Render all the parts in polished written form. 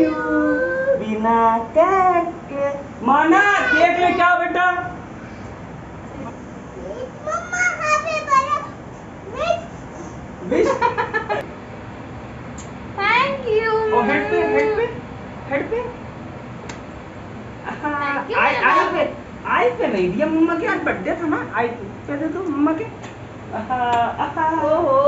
You बिना cake के। माना केक लेके आओ बेटा। मम्मा happy birthday wish thank you. Oh head पे हेड पे हेड पे। आई पे नहीं दिया मम्मा के, आज बर्थडे था ना, आई पे दे दो मम्मा के। ओहो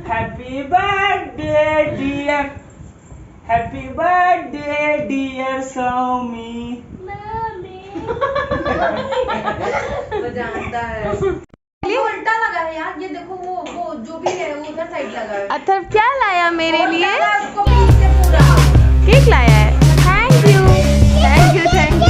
Happy birthday dear, happy birthday dear Soumi। वो जानता है। ये उल्टा लगा है यार, ये देखो वो जो भी है वो उधर साइड लगा है। अथर्व क्या लाया मेरे लिए? उसको पीछे पूरा केक लाया है। Thank you thank you thank you.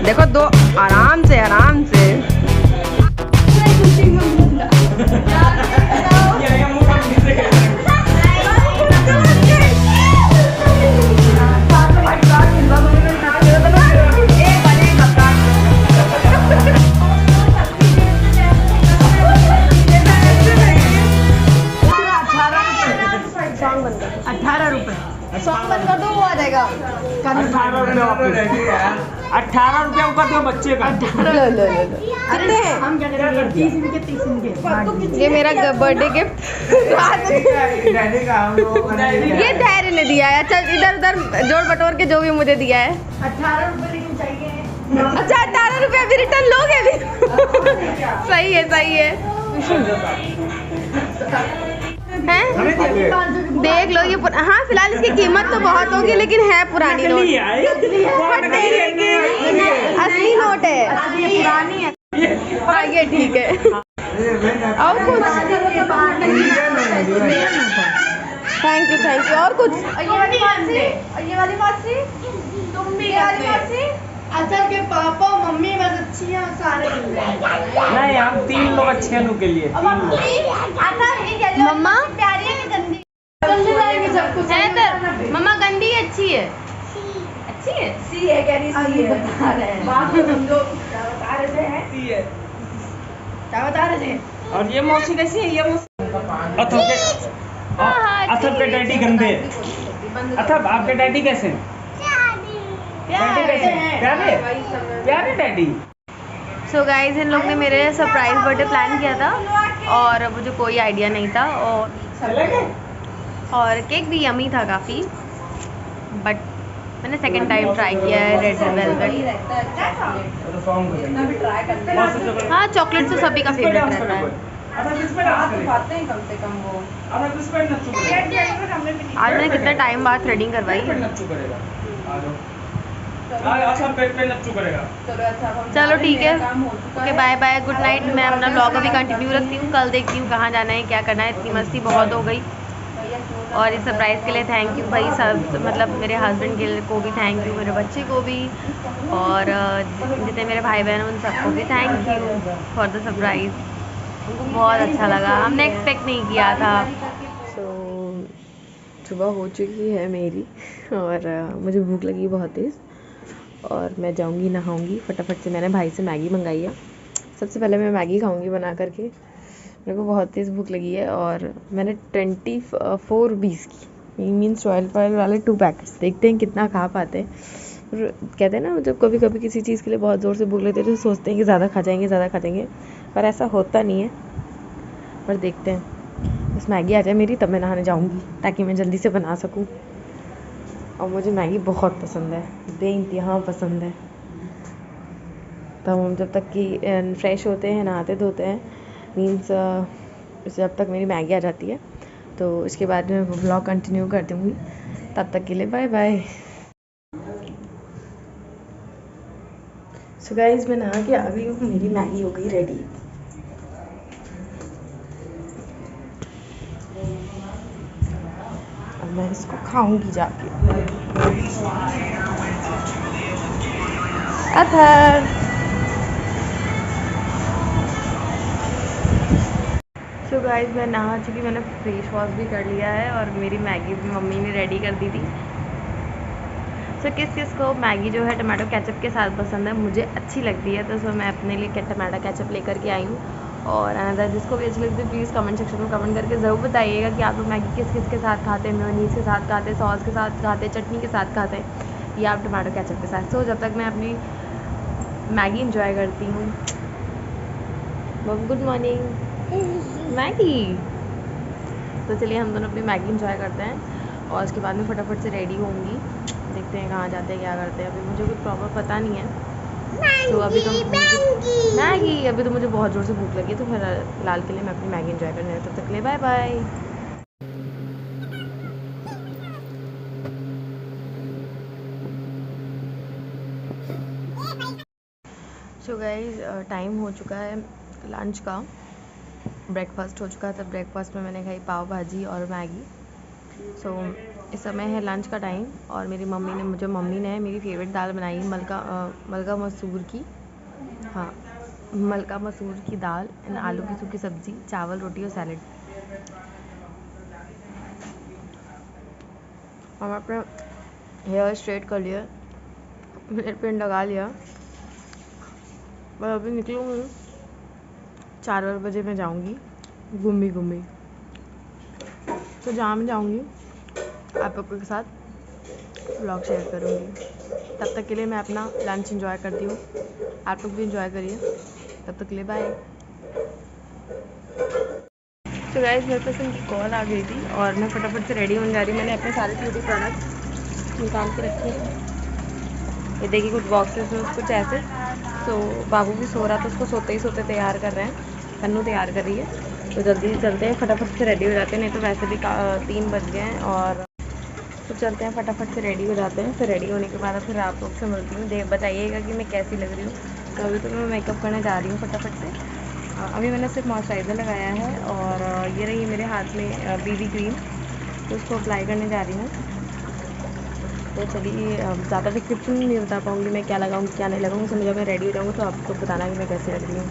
देखो दो आराम से आराम से। सॉन्ग बंद कर दो, वो आ जाएगा। 18 रुपया ऊपर दो बच्चे का। लो लो लो लो। कितने हैं? हम क्या करेंगे? 30 इनके 30 इनके। ये मेरा बर्थडे गिफ्ट ये धैर्य ने दिया है। अच्छा इधर उधर जोड़ बटोर के जो भी मुझे दिया है। 18 रुपए लेकिन चाहिए। अच्छा 18 रुपया भी रिटर्न लोगे भी? सही है सही है। हैं? देख लो ये हाँ फिलहाल इसकी कीमत तो बहुत होगी लेकिन है पुरानी नोट। असली नोट है। पुरानी है। हाँ ये ठीक है। और कुछ? थैंक यू और कुछ? ये वाली मासी तुम भी ये वाली मासी। अच्छा के पापा मम्मी बस अच्छी हैं, सारे नहीं हम 3 लोग अच्छे हैं के लिए। मम्मा प्यारी है कि गंदी? गंदी लगेगी सब कुछ है तो मम्मा गंदी अच्छी है। अच्छी है सी है कह रही सी है बता रहे हैं बात तो समझो क्या बता रहे थे क्या बता रहे थे। और ये मौसी कैसी है? ये मौसी अथर्व के डैडी गंदे। अथर्व आपके डैडी कैसे हैं? प्यारे डैडी। सो गाइज इन लोग ने मेरे सरप्राइज बर्थडे प्लान किया था और मुझे कोई आइडिया नहीं था और केक भी यमी था काफ़ी बट मैंने सेकंड टाइम ट्राई किया है रेड वेलवेट। हाँ चॉकलेट तो सभी का फेवरेट रहता है। आज मैंने कितना टाइम बाद थ्रेडिंग करवाई। चलो ठीक है okay bye bye good night. मैं अपना ब्लॉग अभी कंटिन्यू रखती हूँ, कल देखती हूँ कहाँ जाना है क्या करना है। इतनी मस्ती बहुत हो गई। और इस सरप्राइज़ के लिए थैंक यू भाई सब, मतलब मेरे हस्बैंड के को भी थैंक यू, मेरे बच्चे को भी, और जितने मेरे भाई बहन उन सबको भी thank you for the surprise. उनको बहुत अच्छा लगा, हमने एक्सपेक्ट नहीं किया था। सुबह हो चुकी है मेरी और मुझे भूख लगी बहुत तेज़, और मैं जाऊंगी नहाऊंगी फटाफट से। मैंने भाई से मैगी मंगाई है, सबसे पहले मैं मैगी खाऊंगी बना करके। मेरे को बहुत तेज़ भूख लगी है और मैंने 24 रुपीज़ की मीन्स रॉयल फॉयल वाले 2 पैकेट्स, देखते हैं कितना खा पाते हैं। कहते हैं ना जब कभी कभी किसी चीज़ के लिए बहुत ज़ोर से भूख लगती है तो सोचते हैं कि ज़्यादा खा जाएंगे, पर ऐसा होता नहीं है। पर देखते हैं, बस मैगी आ जाए मेरी तब मैं नहाने जाऊंगी ताकि मैं जल्दी से बना सकूं। और मुझे मैगी बहुत पसंद है, बेइंतहा पसंद है। तो हम जब तक कि फ्रेश होते हैं, नहाते धोते हैं, मीन्स जब तक मेरी मैगी आ जाती है तो इसके बाद मैं व्लॉग कंटिन्यू कर दूँगी। तब तक के लिए बाय बाय। सो गाइस मैं नहा के आ गई हूँ, मेरी मैगी हो गई रेडी। अब मैं इसको खाऊंगी जाके। अथर सो गाइस मैं नहा चुकी, मैंने फेस वॉश भी कर लिया है और मेरी मैगी भी मम्मी ने रेडी कर दी थी। सो किस किस को मैगी जो है टमाटो केचप के साथ पसंद है, मुझे अच्छी लगती है, तो सो मैं अपने लिए टमाटो केचप लेकर के आई हूँ। और अनदर जिसको भी अच्छी लगती है प्लीज़ कमेंट सेक्शन में कमेंट करके ज़रूर बताइएगा कि आप लोग मैगी किस किस के साथ खाते हैं, मेयोनीज़ के साथ खाते हैं, सॉस के साथ खाते हैं, चटनी के साथ खाते हैं, या आप टमाटो केचप के साथ। सो जब तक मैं अपनी मैगी इंजॉय करती हूँ। Good morning Maggi. तो चलिए हम दोनों अपनी मैगी इंजॉय करते हैं और उसके बाद में फटाफट से रेडी होंगी। देखते हैं कहाँ जाते हैं, क्या करते हैं, अभी मुझे कुछ प्रॉपर पता नहीं है। तो अभी तो मैगी अभी तो मुझे बहुत ज़ोर से भूख लगी है, तो फिर फिलहाल के लिए मैं अपनी मैगी इंजॉय करने, तब तक के लिए bye bye. So guys time हो चुका है लंच का, ब्रेकफास्ट हो चुका था। ब्रेकफास्ट में मैंने खाई पाव भाजी और मैगी। सो इस समय है लंच का टाइम और मेरी मम्मी ने मेरी फेवरेट दाल बनाई, मलका मसूर की, हाँ मलका मसूर की दाल एंड आलू की सूखी सब्जी, चावल, रोटी और सैलेड। हम अपने हेयर स्ट्रेट कर लिया, नेल पेंट लगा लिया, मैं अभी निकलूँगी 4 बजे मैं जाऊँगी घूमी। तो जहाँ मैं जाऊँगी आप लोगों के साथ व्लॉग शेयर करूँगी। तब तक के लिए मैं अपना लंच एंजॉय करती हूँ, आप लोग भी एंजॉय करिए। तब तक के लिए बाय। तो गाइस मेरे पास उनकी कॉल आ गई थी और मैं फटाफट से रेडी होने जा रही हूँ। मैंने अपने सारे ब्यूटी प्रोडक्ट्स निकाल के रखे हैं। ये देखिए कुछ बॉक्सेस में कुछ ऐसे। तो बाबू भी सो रहा था, उसको सोते ही सोते तैयार कर रहे हैं, कन्नू तैयार कर रही है। तो जल्दी से चलते हैं, फटाफट से रेडी हो जाते हैं, नहीं तो वैसे भी 3 बज गए हैं। और तो चलते हैं, फटाफट से रेडी हो जाते हैं। फिर रेडी होने के बाद फिर आप लोग से मिलती हूँ, बताइएगा कि मैं कैसी लग रही हूँ। तो अभी तो मैं मेकअप करने जा रही हूँ फटाफट से। अभी मैंने सिर्फ मॉइस्चराइज़र लगाया है और ये रही मेरे हाथ में बीबी क्रीम, तो उसको अप्लाई करने जा रही हूँ। तो चलिए ज़्यादा डिस्क्रिप्शन नहीं बता पाऊँगी मैं क्या लगाऊँगी क्या नहीं लगाऊँगी। तो जब मैं रेडी हो जाऊँगी तो आपको बताना कि मैं कैसे लग रही हूँ।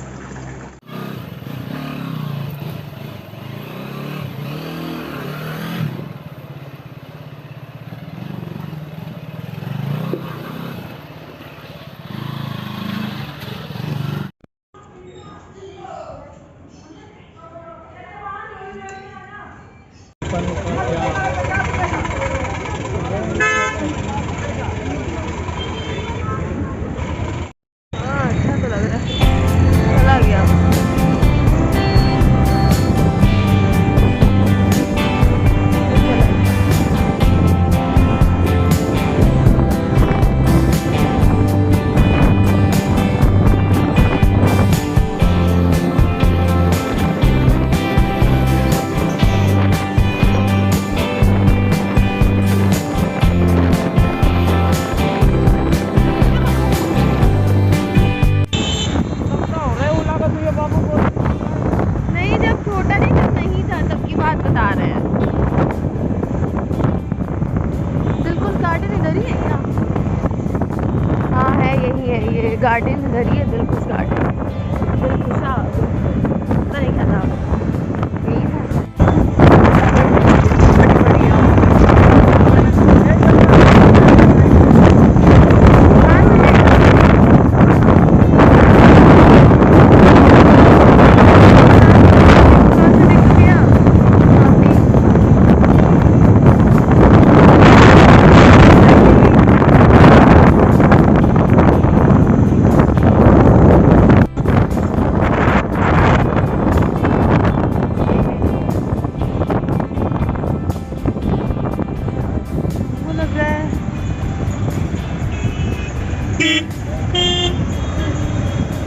अच्छा तो लग रहा है, चला गया। गार्डन इधर ही है, दिलखुश गार्डन, दिलखुशा, पता नहीं क्या था यही था।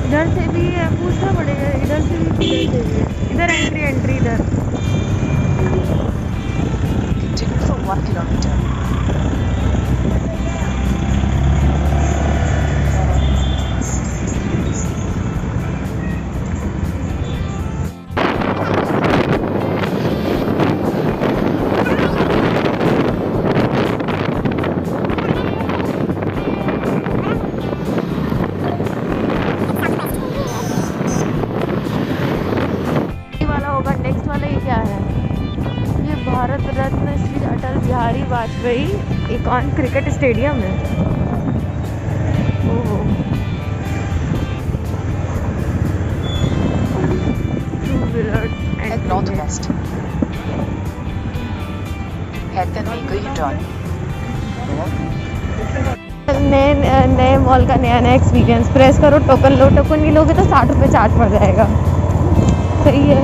इधर से भी है, पूछना पड़ेगा, इधर से भी इधर से भी है। इधर एंट्री इधर। Continue for 1 kilometer. नेक्स्ट वाला ये क्या है? ये भारत रत्न श्री अटल बिहारी वाजपेयी इकॉन क्रिकेट स्टेडियम है। Oh, Head northwest. Head Kanwei Drive. नए मॉल का नया एक्सपीरियंस। प्रेस करो, टोकन लो, टोकन नहीं लोगे तो 60 रुपये चार्ज पड़ जाएगा। सही है।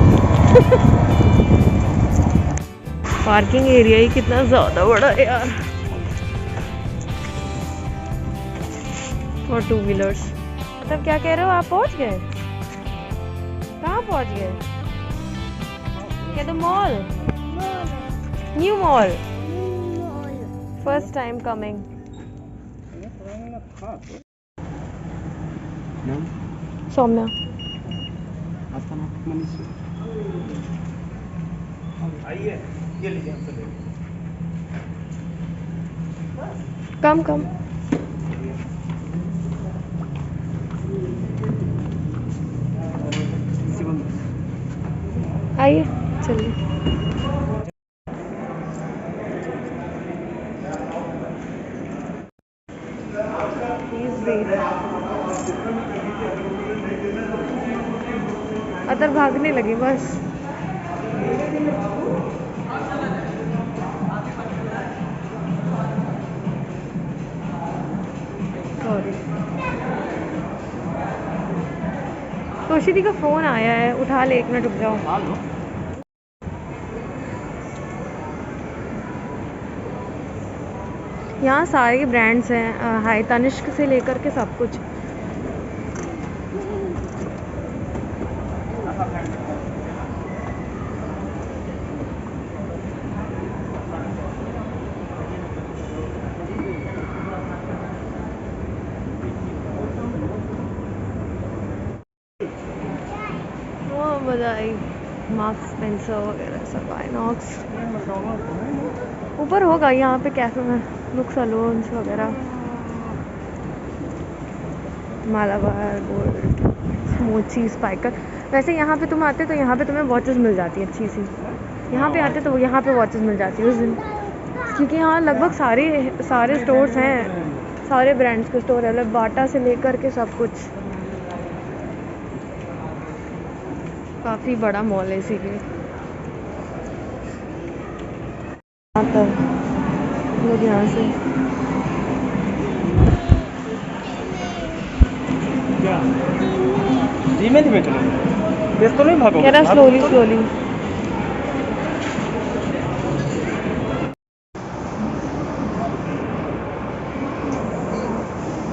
पार्किंग एरिया ही कितना ज़्यादा बड़ा है यार फॉर 2 व्हीलर्स। मतलब क्या कह रहे हो, आप पहुंच गए? कहाँ पहुंच गए? क्या the mall? New mall. First time coming. Saumya. Come आइए, चलिए। अदर भागने लगी बस। सॉरी, तोशी का फोन आया है, उठा ले, 1 मिनट रुक जाओ। यहाँ सारे ब्रांड्स हैं, हाई तनिष्क से लेकर के सब कुछ। बजाई मार्क्स स्पेंसर वगैरह सब, आइनॉक्स। ऊपर होगा यहाँ पे कैफे में, लुक सलून्स वगैरह, मालाबार, गोल्ड, मोची, स्पाइकर। वैसे यहाँ पे तुम आते तो यहाँ पे तुम्हें वॉचेस मिल जाती है अच्छी सी। यहाँ पे आते तो यहाँ पे वॉचेस मिल जाती है उस दिन, क्योंकि यहाँ लगभग सारे स्टोर्स हैं, सारे ब्रांड्स के स्टोर है, मतलब बाटा से लेकर के सब कुछ। काफ़ी बड़ा मॉल है इसीलिए। लोग यहाँ से धीमे धीमे चलो, तेज तो नहीं भागोगे। कह रहा स्लोली।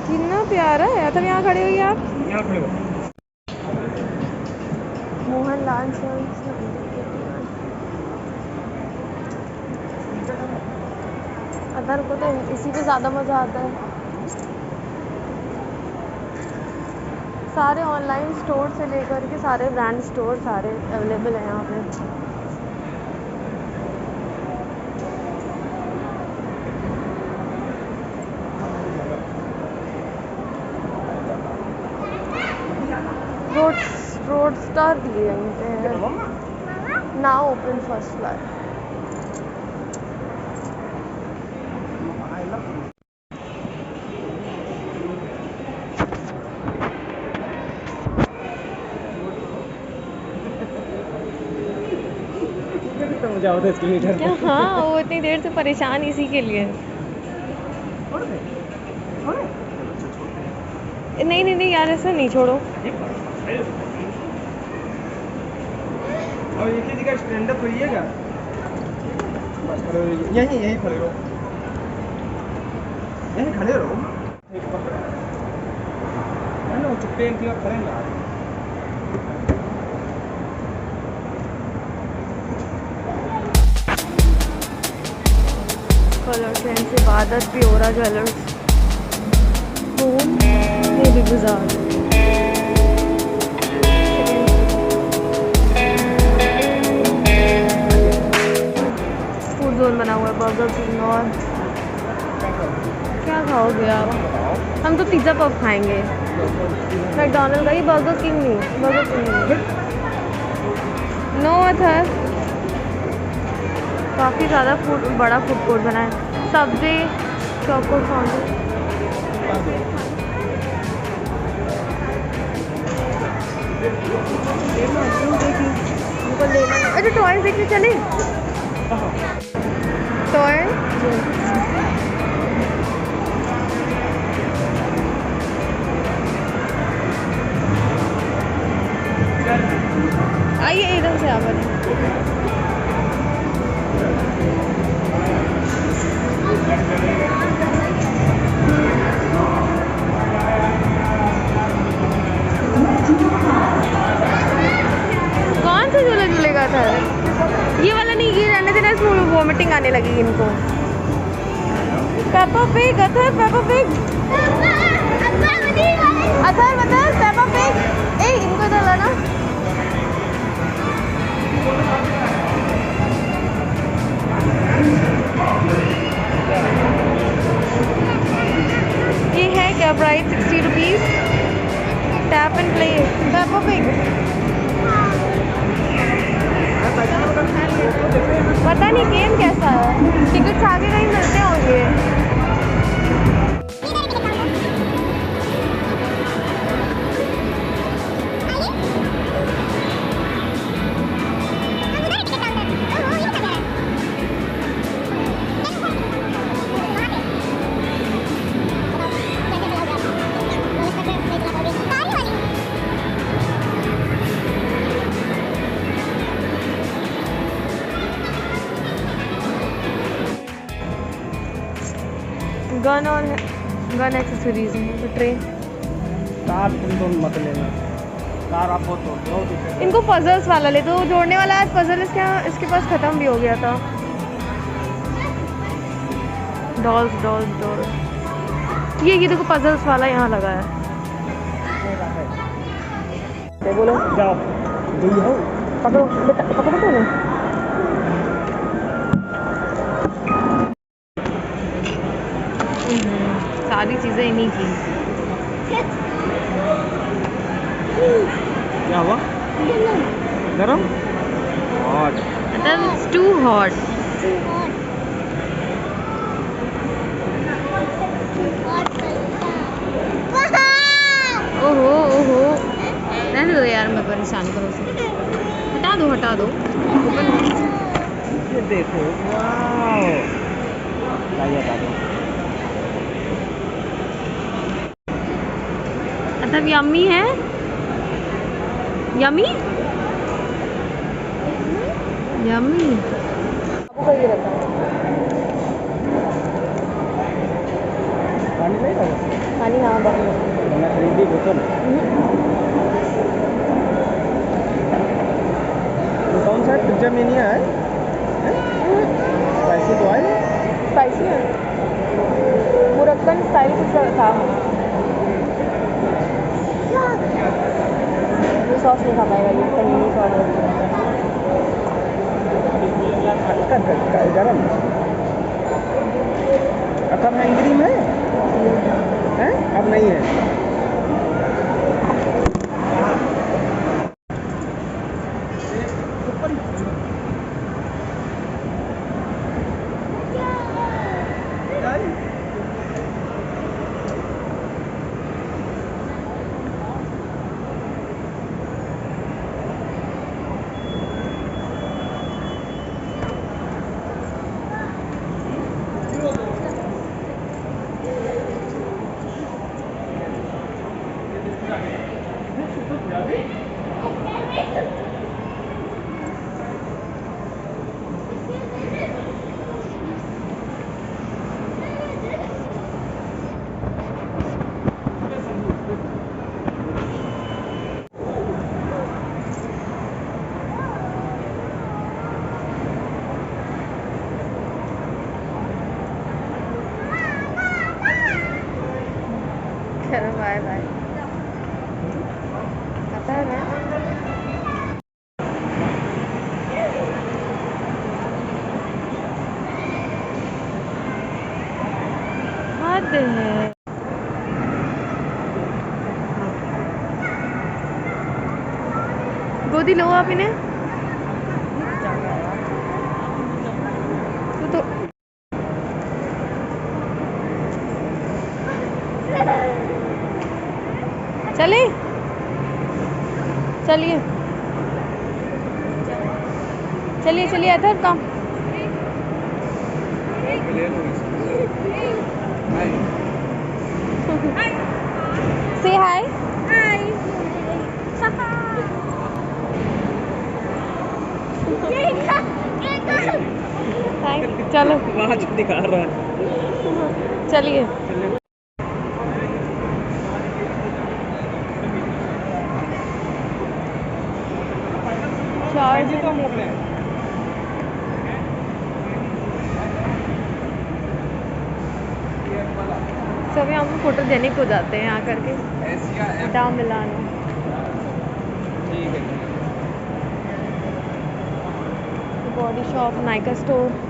कितना प्यारा है। तब यहाँ खड़े हुई आप? यहाँ खड़े हो। मोहनलाल अदर को तो इसी पे ज़्यादा मज़ा आता है। सारे ऑनलाइन स्टोर से लेकर के सारे ब्रांड स्टोर सारे अवेलेबल हैं यहाँ पे। उतार दिए यहीं पे है। मम्मा now open first flower. I love कितना मजा होता है इसके मीटर क्या? हाँ, वो इतनी देर से परेशान इसी के लिए। छोड़ दे छोड़ दे नहीं नहीं नहीं यार, ऐसा नहीं, छोड़ो। और एक ही जगह स्टैंड अप करिएगा बस खड़े रहिए यहीं यहीं खड़े रहो यहीं खड़े रहो एक पकड़ है ना चुप्पे एक जगह खड़े ना कलर सेंस इबादत भी हो रहा ज्वेलर्स ये भी बाजार। फूड जोन बना हुआ है, बर्गर किंग। और क्या खाओगे आप? हम तो पिज़्ज़ा पफ खाएंगे मैकडोनल्ड का। ये बर्गर किंग नहीं, बर्गर किंग नहीं। नो अथर काफ़ी ज़्यादा बड़ा फूड कोर्ट बना है। सबवे चौको फाउंडर उनको लेना। अरे टॉयज देखने चले। टॉय आइए इधर से आप। कौन सा झूला झूलेगा था? ये वाला नहीं, ये रहने देना, इसमें वॉमिटिंग आने लगी इनको। Peppa Pig, other Peppa Pig, other Peppa Pig. ए इनको इधर लाना। ये है क्या price? 60 rupees. Tap and play Peppa Pig. पता नहीं गेम कैसा है। टिकट्स आगे कहीं मिलते होंगे। गन और गन एक्सेसरीज हैं तो ट्रे। कार तुम तो मत लेना कार आप बहुत इनको पजल्स वाला ले दो। जोड़ने वाला आज पजल इसके पास ख़त्म भी हो गया था। Dolls dolls dolls. ये देखो पजल्स वाला यहाँ लगा है। बोलो जाओ जल्दी हो पकड़ो बेटा, पकड़ो तो नहीं। सारी चीज़ें इन्हीं की। क्या हुआ गरम हॉट It's too hot. ओहो ओहो, रहने दो यार, मैं परेशान करो उसे। हटा दो ये देखो वाओ लाइए हटा दो। मतलब यम्मी है, यम्मी यम्मी। पानी नहीं लगा पानी हाँ बस मैं खरीदी बोतल तो कौन सा पिज्जा मेनिया है स्पाइसी तो है स्पाइसी है, मुरक्कन स्टाइल कुछ था। ये सॉस नहीं खा पाएगा, ये पनीर सॉस हल्का गरम अब हैंग क्रीम है अब नहीं है। चलो बाय बाय। पता है ना हद है। गोदी लो आप इन्हें। तो चले चलिए चलिए चलिए अदर कम। से हाय। चलो दिखा रहा है। चलिए सभी हम फोटो देने को जाते हैं यहाँ करके डाउ Milano. Body shop Nykaa store.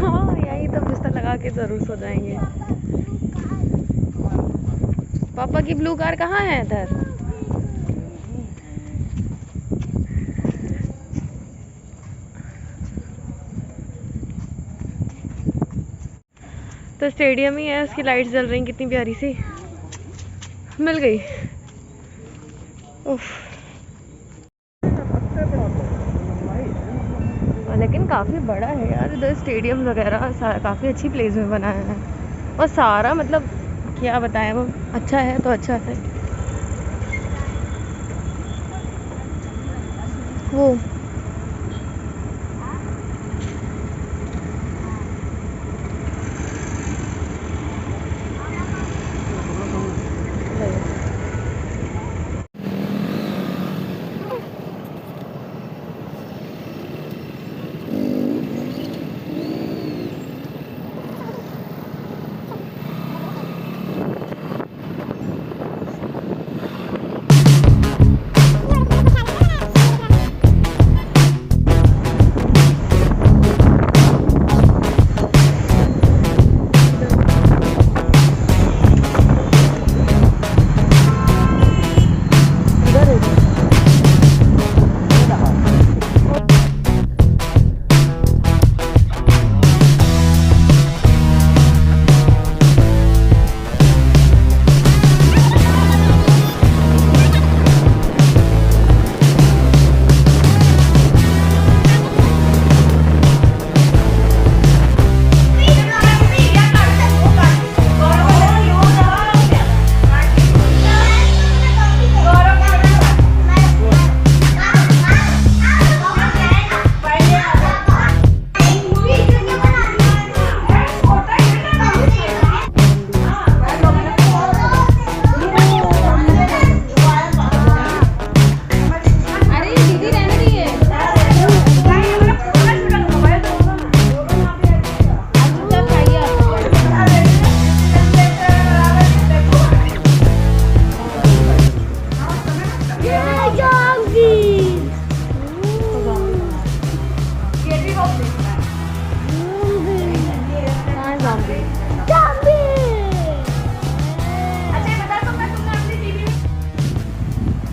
हाँ यही तो बिस्तर लगा के जरूर सो जाएंगे। पापा की ब्लू कार कहाँ है इधर? तो स्टेडियम ही है, उसकी लाइट्स जल रही कितनी प्यारी सी। मिल गई। उफ। लेकिन काफ़ी बड़ा है यार इधर स्टेडियम वगैरह काफ़ी अच्छी प्लेस में बनाया है और सारा मतलब क्या बताएं वो अच्छा है तो अच्छा है। वो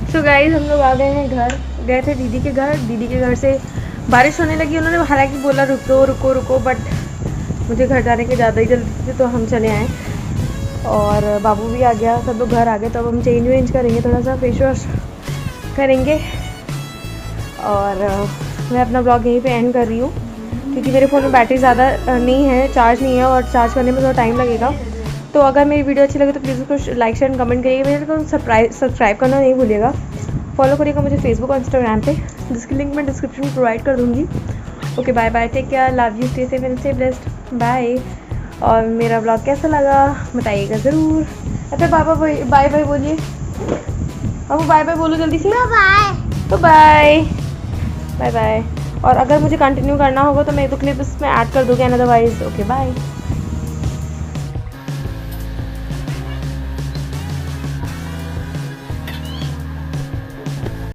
सो गाइस हम लोग आ गए हैं घर। गए थे दीदी के घर। दीदी के घर से बारिश होने लगी। उन्होंने हालांकि बोला रुको रुको रुको, बट मुझे घर जाने के ज़्यादा ही जल्दी थी तो हम चले आए और बाबू भी आ गया, सब लोग घर आ गए। तो अब हम चेंज वेंज करेंगे, थोड़ा सा फेस वॉश करेंगे और मैं अपना ब्लॉग यहीं पे एंड कर रही हूँ, क्योंकि मेरे फ़ोन में बैटरी ज़्यादा नहीं है, चार्ज नहीं है और चार्ज करने में थोड़ा टाइम लगेगा। तो अगर मेरी वीडियो अच्छी लगे तो प्लीज़ उसको लाइक शेयर एंड कमेंट करिएगा। मेरे को सब्सक्राइब करना नहीं भूलिएगा। फॉलो करिएगा मुझे फेसबुक और इंस्टाग्राम पे, जिसकी लिंक मैं डिस्क्रिप्शन में प्रोवाइड कर दूँगी। Okay bye bye, take care, love you, stay safe and stay blessed, bye. और मेरा ब्लॉग कैसा लगा बताइएगा ज़रूर। अच्छा बाबा बाय बाय बोलिए, बाबू बाय बाय बोलो जल्दी से। बाय तो बाय बाय बाय। और अगर मुझे कंटिन्यू करना होगा तो मैं 2 क्लिप्स में ऐड कर दूँगी अदरवाइज। Okay bye.